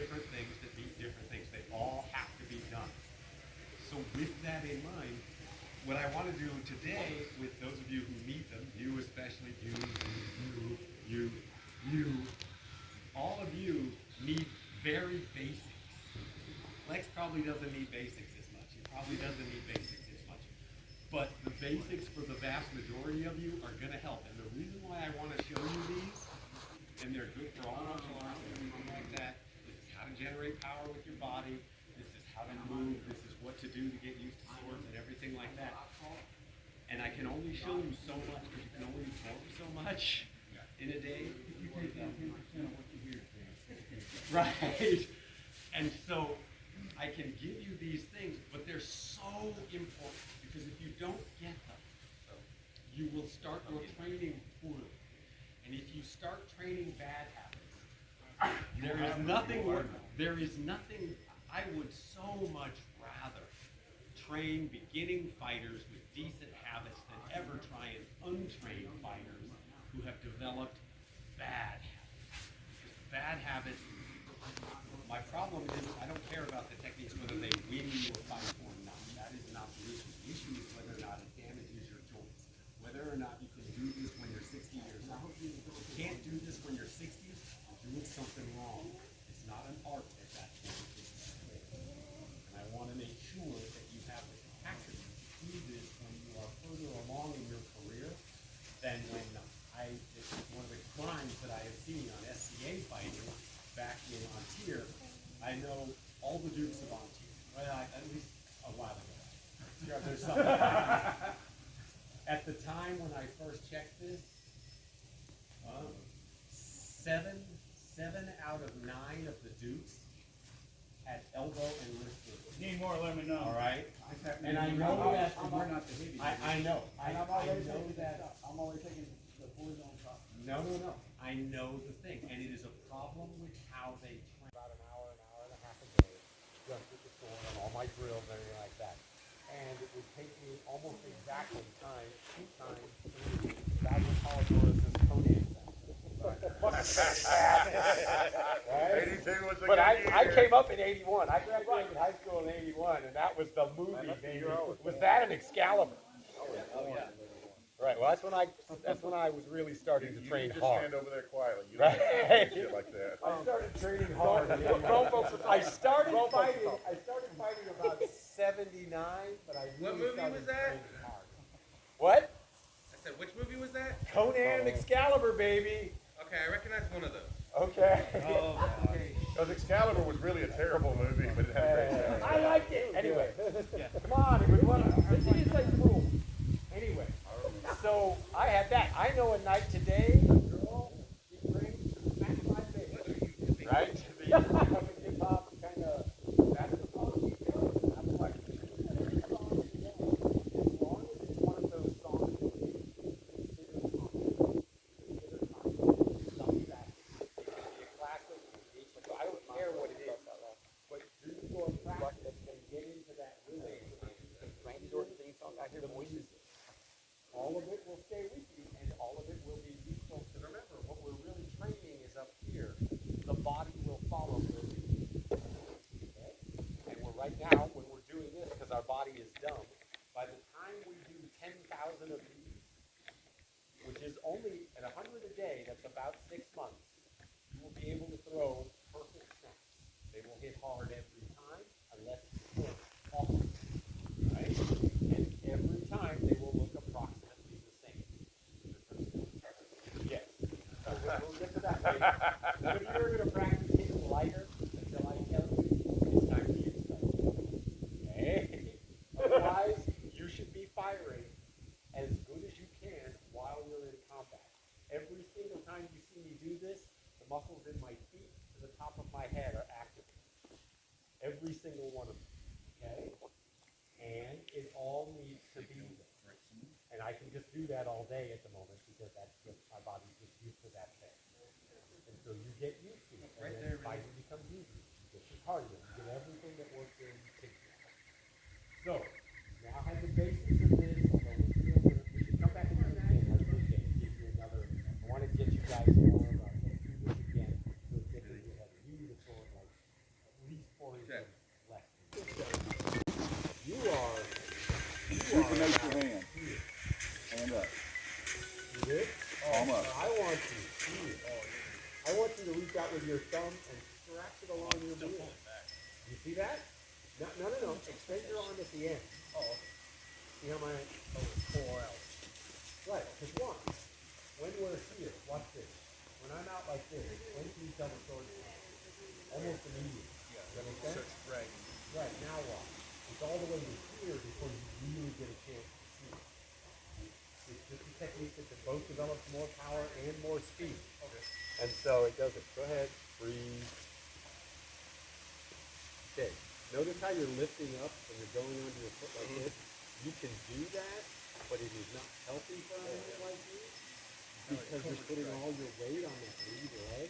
different things that meet different things. They all have to be done. So with that in mind, what I want to do today with those of you who need them, you especially, you, all of you need very basics. Lex probably doesn't need basics as much. He probably doesn't need basics as much. But the basics for the vast majority of you are going to help. And the reason why I want to show you these, and they're good for all martial arts and everything like that, this is how to generate power with your body. This is how to move. This is what to do to get used to swords and everything like that. And I can only show you so much because you can only absorb so much in a day. You take down 10% of what you hear. Right. And so I can give you these things, but they're so important because if you don't get them, you will start your training poorly. And if you start training bad habits, there is nothing I would so much rather train beginning fighters with decent habits than ever try and untrain fighters who have developed bad habits. Because bad habits, my problem is I don't care about the techniques, whether they win you a fight or not. That is not the issue. The issue is whether or not it damages your joints. Whether or not you can do this when you're 60 years old. If you can't do this when you're 60, you're doing something wrong. It's not an art at that point. It's a skill. And I want to make sure that you have the capacity to do this when you are further along in your career than when it's one of the crimes that I have seen on SCA fighting back in Ontier. I know all the Dukes of Ontier. Well, at least a while ago. There's something. At the time when I first checked this, seven out of 9 of the Dukes had elbow and wrist injuries. Need more, let me know. All right? And I know that we're not the heavy. I know. And I'm already taking that. I'm already taking the boys on top. No. I know the thing, and it is a problem with how they train. About an hour and a half a day, just with the sword and all my drills and everything like that. And it would take me almost exactly 2 times that was Holosaurus's Conan. Right? 82 was the But good year. I came up in 81. I graduated high school in 81, and that was the movie, baby. Was that an Excalibur? Oh, yeah. Right. Well, that's when I was really starting to train just hard. stand over there quietly. You Right. don't have to do shit like that. I started training hard. I started fighting about 79, but I really What movie started was that? training hard. What? I said, which movie was that? Conan and Excalibur, baby. Okay, I recognize one of those. Okay. Because Excalibur was really a terrible movie, but it had a great sound. I liked it. Anyway, come on. It was one. This is like cool. Anyway, so I had that. I know a night today, a girl, she brings smack my face. Right? The hip hop kind of basketball details. I'm like, as long as it's one of those songs that you consider something that it can be a classic, so I don't care what it is. But do your practice and get into that rhythm. Randy Orton theme song, I hear the voices. All of it will stay with you, and all of it will be useful. Because remember, what we're really training is up here. The body will follow where we lead. Okay? And we're right now, when we're doing this, because our body is dumb, by the time we do 10,000 of these, which is only at 100 a day, that's about 6 months, you will be able to throw perfect snaps. They will hit hard every time, unless it's hit often. Right? And every time they will look approximately the same. Yes. So we'll get to that later. But if you're going to practice hitting lighter until I tell you it's time to get started. Okay? Otherwise, you should be firing as good as you can while you're in combat. Every single time you see me do this, the muscles in my feet to the top of my head are active. Every single one of them. Okay? And it all needs to be there. And I can just do that all day at the moment because that's just my body's just used to that thing. And so you get used to it. And then fighting becomes easy. You get your cardio. You get everything that works in together. So, now I have the basics of this, although we should come back and do it again. I was going to give you another. I want to get you guys more about let's do this again. So it's getting in your head. You need a sword like you to reach out with your thumb and scratch it along your beard. You see that? No. Extend your arm at the end. Oh. See how my... Oh, it's 4 out. Right, because one, when we're here, watch this. When I'm out like this, when can you tell the sword is out? Almost immediately. Yeah. Does that make sense? Right. Right, now watch. It's all the way to here before you really get a chance to see it. It's just a technique that both develops more power and more speed. Okay. And so it does it. Go ahead. Breathe. Okay. Notice how you're lifting up and you're going onto your foot like this. You can do that, but it is not healthy for a man like you because you're putting all your weight on that lead leg.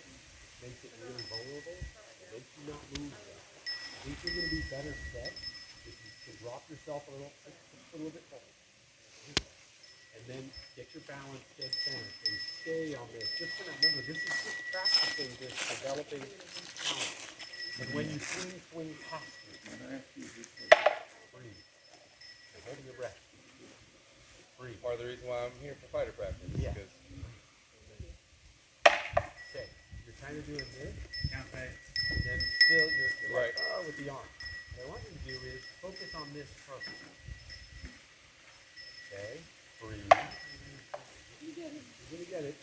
Makes it really vulnerable. It makes you not move well. I think you're going to be better set if you can drop yourself a little bit forward. And then get your balance dead center and stay on this. Just for now, remember, this is just practicing this developing power. And when you swing past it. Breathe. And hold your breath. Breathe. Part of the reason why I'm here for fighter practice. Yeah. Because okay. You're kind of doing this. And then still you're right. Like, with the arm. What I want you to do is focus on this first. Okay. Breathe. You get it. You're going to get it.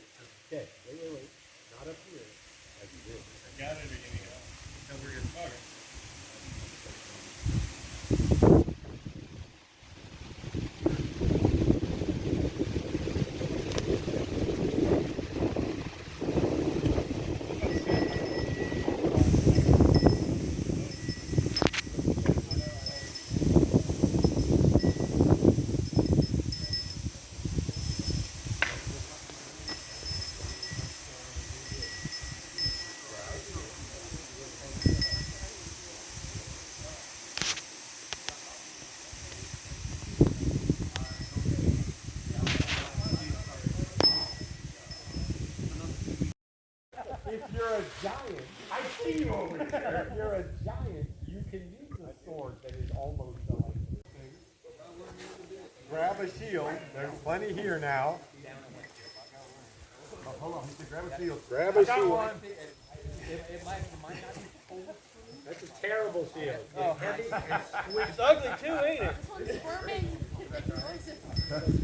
Okay. Wait. Not up here. Like this. I got it again. No, we're good. Okay. If you're a giant, I see you over here. If you're a giant, you can use a sword that is almost like grab a shield. There's plenty here now. Oh, hold on, grab a shield. Grab a shield. One. That's a terrible shield. Oh, heavy. It's ugly too, ain't it?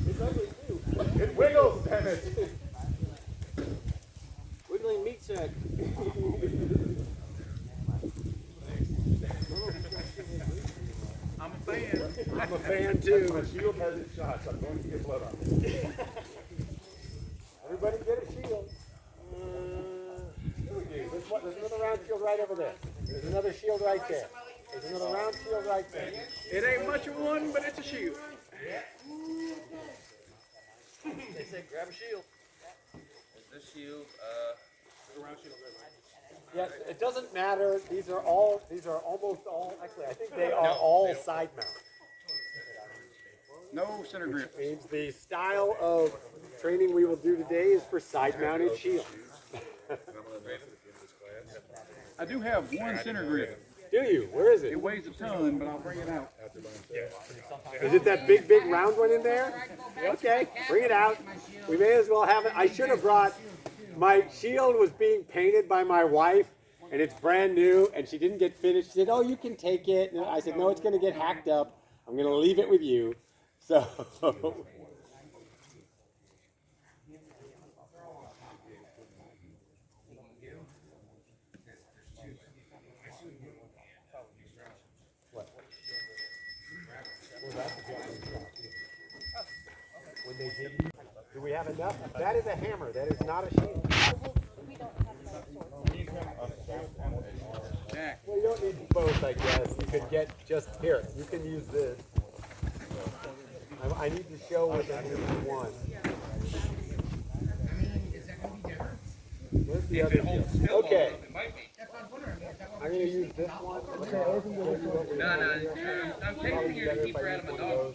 It's ugly too. It wiggles, Dennis. Wiggling meat sack. I'm a fan. I'm a fan too. My shield has its shots. I'm going to get blood on it. Everybody get a shield. There's another round shield right over there. There's another shield right there. There's another round shield right there. It ain't much of one, but it's a shield. They say grab a shield. is this shield, Yes, it doesn't matter. These are almost all, actually, I think they are all side mount. No center grip. Which means the style of training we will do today is for side mounted shield. I do have one center grip. Do you? Where is it? It weighs a ton, but I'll bring it out. Is it that big round one in there? Okay, bring it out. We may as well have it. I should have brought, my shield was being painted by my wife, and it's brand new, and she didn't get finished. She said, oh, you can take it. And I said, no, it's going to get hacked up. I'm going to leave it with you. So... When they give you, do we have enough? That is a hammer. That is not a shield. We don't have enough swords. Well, you don't need both, I guess. You could get just here. You can use this. I need to show with at least one. Where's the other shield? Okay. I'm going to use this one. I'm taking here to keep her out of my dog.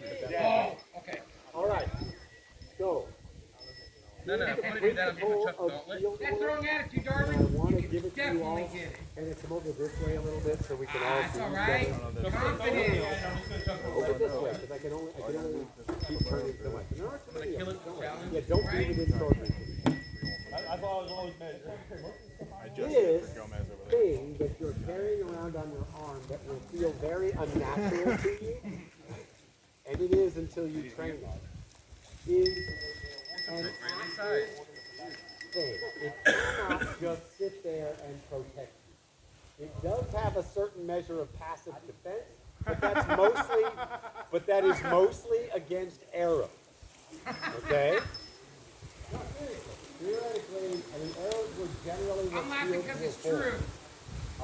Okay. All right. So. No, I want to do that. I'm giving Chuck the gauntlet. That's the wrong attitude, darling. I want to give it to you all. Definitely get it. And it's come over this way a little bit so we can all That's see all each right. other. Confident. Over this way, because I can only keep turning so much. No, it's Kill it, challenge. yeah, don't leave it in sword reach. I've always measured. this thing that you're carrying around on your arm that will feel very unnatural to you, and it is until you train it, is an active thing. It cannot just sit there and protect you. It does have a certain measure of passive defense, but that is mostly against arrows. Okay? No, seriously. Theoretically, I mean, arrows were generally what I'm laughing because it's true.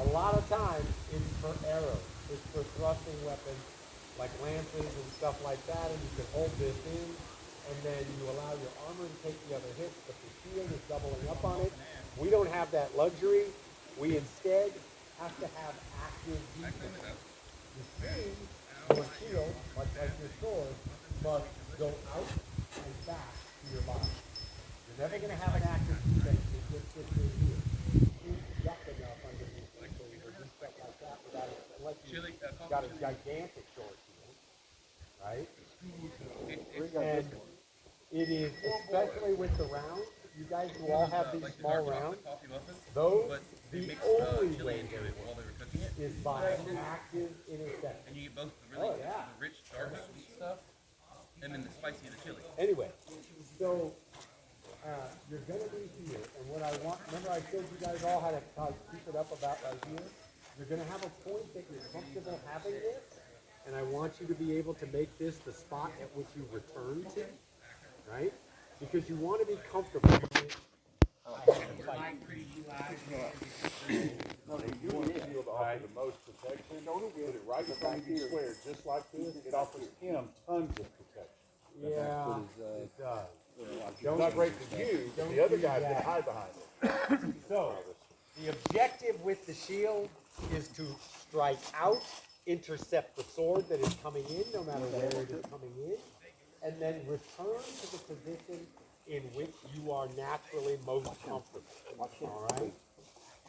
A lot of times it's for arrows. It's for thrusting weapons like lances and stuff like that, and you can hold this in, and then you allow your armor to take the other hits, but the shield is doubling up on it. We don't have that luxury. We instead have to have active defense. You see, your shield, much like your sword, must go out and back to your body. You're never going to have an active defense that just sits in here. It's duck enough underneath the thing or do stuff like that without it, unless you've got a gigantic sword shield, right? And it is, especially with the rounds, you guys who all have these small rounds, those, the only way they work is by active interception. And you get both the really the rich, dark, sweet stuff, and then the spicy and the chili. Anyway, so you're going to be here, and what I want, remember I showed you guys all how to keep it up about right here? You're going to have a point that you're comfortable having this, and I want you to be able to make this the spot at which you return to, right? Because you want to be comfortable with it. No, you want the shield to offer the most protection. Put it right behind you square, just like this. It offers him tons of protection. Yeah, it does. It's not great for you. The other guy can hide behind it. So, the objective with the shield is to strike out, intercept the sword that is coming in, no matter where it is coming in, and then return to the position in which you are naturally most comfortable. All right?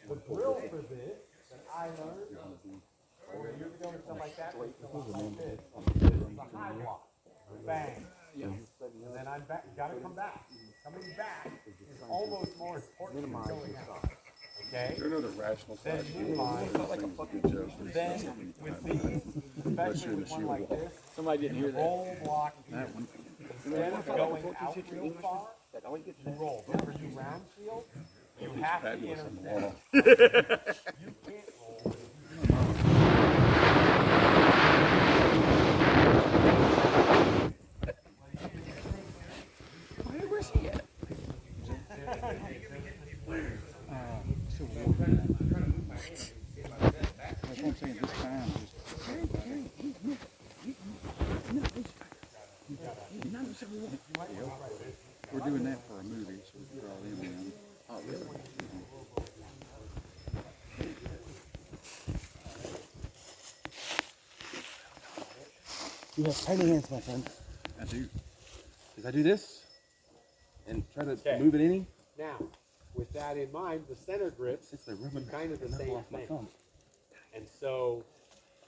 The drill for this that I learned 4 years ago or something like that was something like this. This is the high block. Bang. And then I'm back. You gotta come back. Coming back is almost more important than going out. Okay? There's another rational Then side. move on. It's not like a fucking joke. Then with these, especially with one like this, Somebody didn't hear that. roll block here. Instead of going out real far, you roll. But for you round shield, you have to intercept. You can't roll. Where's he at? That's what I'm saying. This time, we're doing that for a movie, so we can draw them in. Oh, really? You have tiny hands, my friend. I do. Because I do this and try to Okay. move it any. Now, with that in mind, the center grips It's like do rubbing kind of the the knuckle same off my thing. thumb. And so,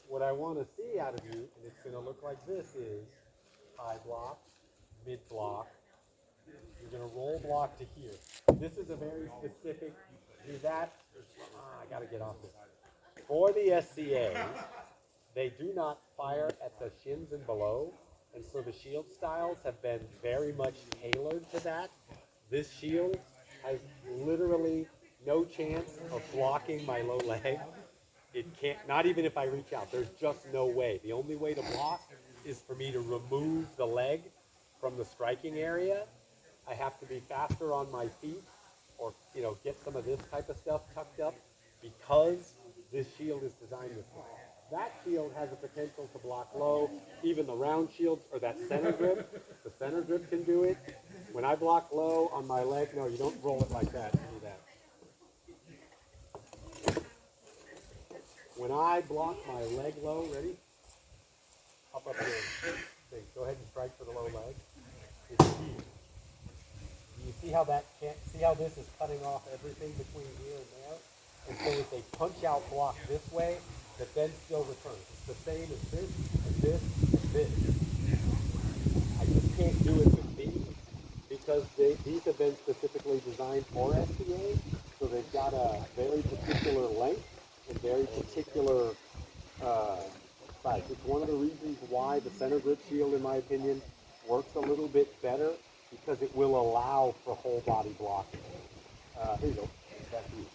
what I want to see out of you, and it's going to look like this, is high block, mid block. You're going to roll block to here. This is a very specific, do that. I got to get off this. For the SCA, they do not fire at the shins and below, and so the shield styles have been very much tailored to that. This shield has literally no chance of blocking my low leg. It can't, not even if I reach out. There's just no way. The only way to block is for me to remove the leg from the striking area. I have to be faster on my feet, or get some of this type of stuff tucked up, because this shield is designed this way. That shield has the potential to block low. Even the round shields, or that center grip, the center grip can do it. When I block low on my leg, no, you don't roll it like that. You do that. When I block my leg low, ready? Up here. Big. Go ahead and strike for the low leg. It's here. You see how this is cutting off everything between here and there? And so it's a punch out block this way that then still returns. It's the same as this, and this, and this. I just can't do it with these because these have been specifically designed for SCA. So they've got a very particular length and very particular size. It's one of the reasons why the center grip shield, in my opinion, works a little bit better because it will allow for whole body blocking. Here you go. Back to you.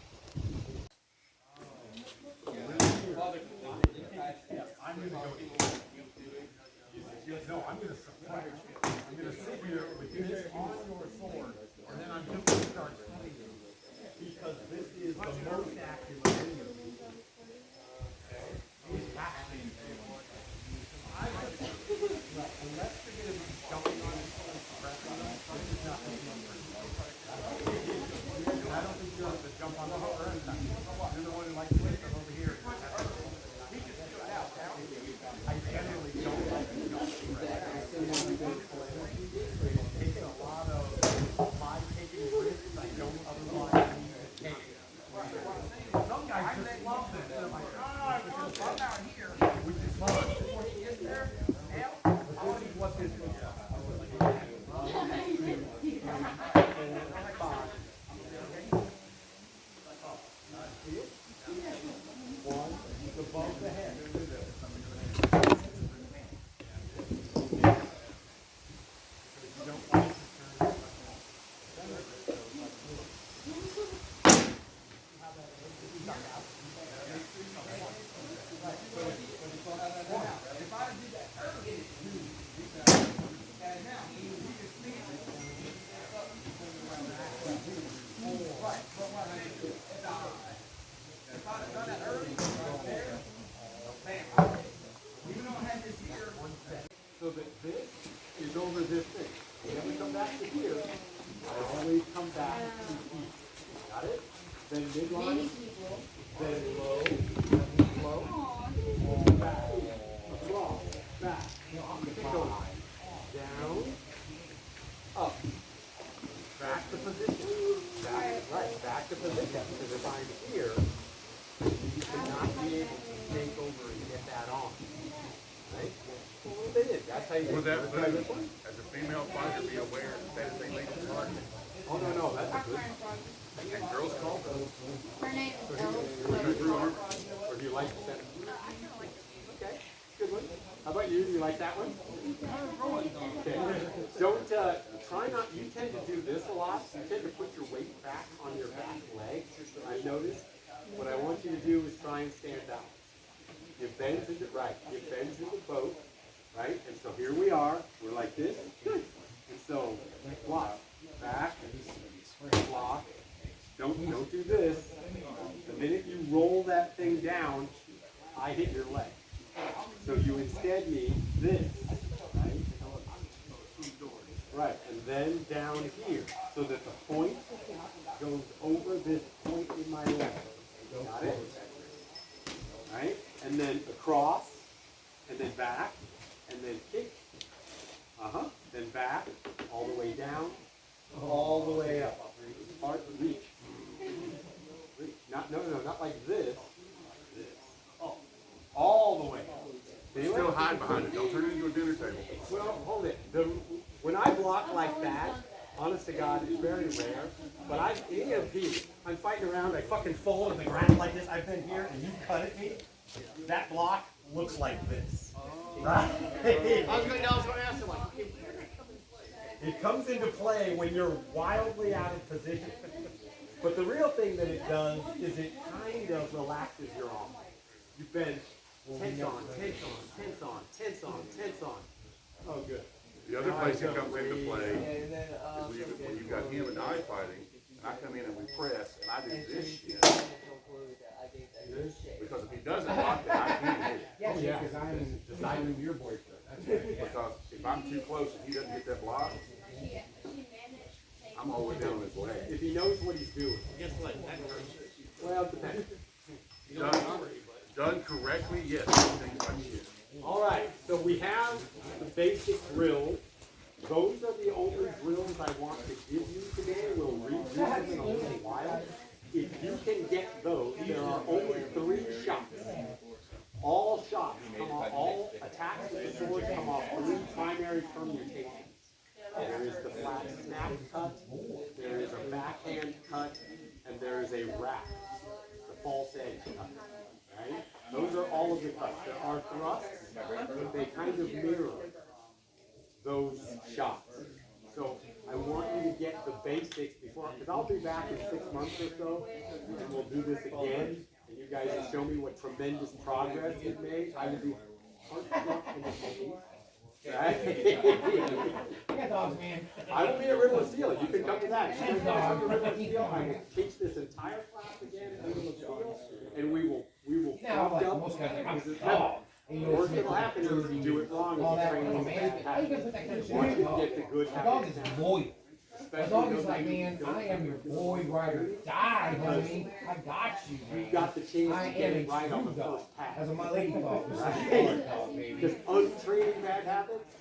No, I'm gonna subtract. I'm gonna sit here with this on your sword, and then I'm just gonna start cutting you. Because this is the most accurate thing of me. Unless you're gonna be jumping on his sword and pressing him, this is not gonna be on purpose. I don't think you're gonna jump on the hook or anything. You're the one who likes to lift them over here. He can do it out. I generally don't like to jump. It takes a lot of my taking risks I don't otherwise need to take. Some guys just love this. They're like, I'm out here. Which is fun. Before he gets there, now, I'll see what this is. One, above the head. So that this is over this thing. When we come back to here, I always come back to here. Got it? Then midline, then low, back, across, back, down, up, back to position. Back to position. Because if I'm here, you cannot be able to take over and get that on. Right? That's how you Well, do it. as a female fighter, be aware that they lead the target. Oh, no, that's a good And girls call them. Her name is Or do you like the center? Okay, good one. How about you? Do you like that one? Okay. Don't, try not, you tend to do this a lot. You tend to put your weight back on your back leg, I've noticed. What I want you to do is try and stand out. You bend into, you bend into both, right? And so here we are, we're like this. Good. And so, block, back, block. Don't do this. The minute you roll that thing down, I hit your leg. So you instead need this, right? Right, and then down here, so that the point goes over this point in my leg. Got it? Right? And then across, and then back, and then kick. Then back, all the way down, all the way up. Hard to reach. Not like this. This. Oh. All the way. Still hide behind it. Don't turn it into a dinner table. Well, hold it. When I block like that, honest to God, it's very rare. But any of these, I'm fighting around, I fucking fall to the ground like this. I've been here, and you cut at me. That block looks like this. Right? I was going to ask you, like, It comes into play when you're wildly out of position. But the real thing that it does is it kind of relaxes your arm. You bend, tense on, tense on, tense on, tense on, tense on. Oh, good. The other place it comes into play is when you've got him and I fighting, and I come in and we press, and I do this shit. Because if he doesn't block that, I can't hit it. Oh, yeah, because I'm your boyfriend. That's right. Because if I'm too close and he doesn't get that block, I'm all the way down his leg. If he knows what he's doing. Guess what? Well, it depends. Done correctly, yes, things like shit. All right, so we have the basic drills. Those are the only drills I want to give you today. We'll redo them in a little while. If you can get those, there are only 3 shots. All shots come off, all attacks with the sword come off 3 primary permutations. There is the flat snap cut, there is a backhand cut, and there is a all of the cuts. There are thrusts, but they kind of mirror those shots. So I want you to get the basics before, because I'll be back in 6 months or so, and we'll do this again, and you guys will show me what tremendous progress you've made. I will be heartstruck and amazed. Yeah, dogs, man. I will be at Riddle of Steel. You can come to that. You guys want to come to Riddle of Steel? I will teach this entire class again at Riddle of Steel, and we will Now, like up. most guys, I'm This is a dog. The worst that'll happen is you do it wrong All and you that, train oh, these man. bad How you gonna habits. put that kind of shit Once on you a dog? get the good A dog habits is down, loyal. A especially dog is those like, that you man, don't I am your do boy, ride or die, homie. I got you, man. You got the chance I to get am it right a on the true dog. first pass. That's what my lady thought was a Right. smart dog, baby. Because untraining bad habits,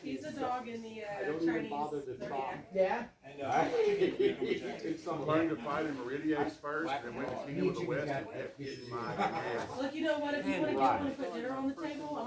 He's a dog in the I don't even Chinese bother to zodiac. talk. Yeah? It's some Learned to fight in Meridia's first, and went to Kingdom of the West and kept getting my ass. Look, you know what, if you wanna get one and put dinner on the table, I'm